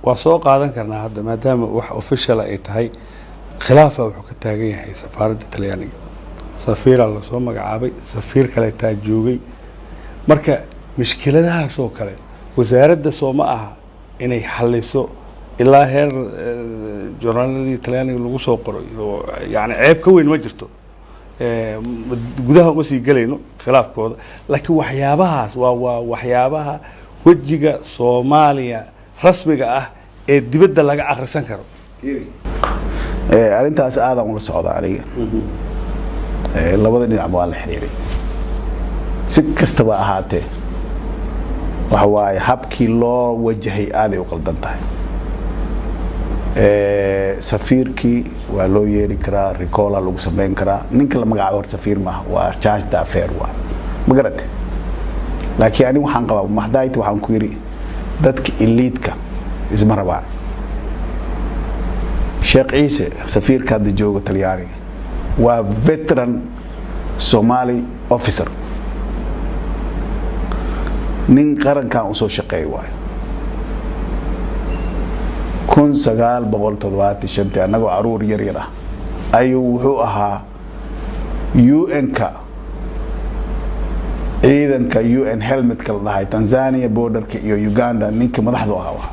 waa soo qaadan karnaa hadda maadaama wax official ay tahay khilaafa wuxuu ka taagan yahay safaaradda Talyaaniga safiira la soo magacaabay safiir kale taa joogay marka mushkiladahaas oo kale wasaaradda Soomaa aha inay xalliso ilaa heer joornaaladii Talyaaniga lagu soo qoray yani ceeb ka weyn ma jirto gudaha uma sii galayno khilaafkooda laakiin waxyaabahaas waa waxyaabaha wajiga Soomaaliya rasmiga ah ee dibadda laga akhrisan karo arintaas aadan ula socda aniga labada dhinac waa la xiriiray si kastaba ahaatee waxa waaye habkii loo wajahay aaday u qaldan tahay safiirkii waa loo yeeri karaa recall lagu sameyn karaa ninka la magacaabo hor safiir maaha waa charge d'affair waa ma garatay laakiin ani waxaan qabaa maxdaayta waxaan ku yiri dadka elite-ka isma rabaan Sheekh Ciise safiirka hadda jooga Talyaaniga waa veteran Somali officer nin qarankan u soo shaqeeyay waayo 1975 anagoo aruur yar yar ah ayuu wuxuu ahaa UN-ka ciidanka UN helmet kala dhahay Tanzania borderka iyo Uganda ninka madaxda ahaa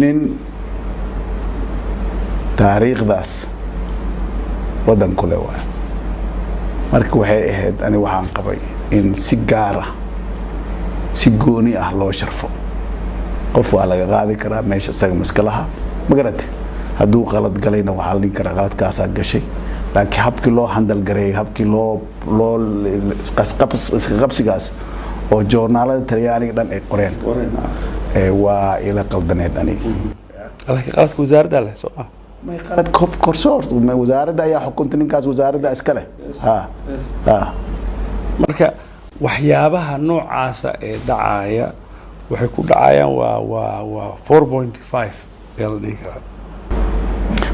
nin taariikhdaas wadan kule waa marka waxay ahayd ani waxaan qabay in si gaar ah si gooni ah loo sharfo qof waa laga qaadi karaa meesha isaga maskalaha ma garatay hadduu qalad galayna waxaa la dhihi karaa qaladkaasaa gashay laakiin habkii loo handal gareeyay habkii loo qabsigaas oo joornaalada Talyaaniga dhan ay qoreen waa ila qaldaneed aniga laakiin qaladka wasaaradda leh soo ah ما قالت كوف كورسور وزارة يا حكومة نكاس وزارة إسكاله ها marka waxyaabaha noocaasa ee dhacaya waxay ku dhacayaan waa 4.5 yalla dhigi karaa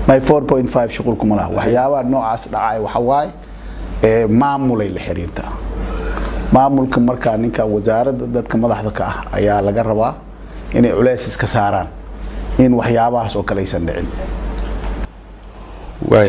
my 4.5 shaqulku malaha waxyaabaha noocaas dhacay waxa waay maamulay la xiriirta maamulka marka ninka wasaaradda dadka madaxda ka ah ayaa laga rabaa inay culays iska saaraan in waxyaabahaas oo kale aysan dhicin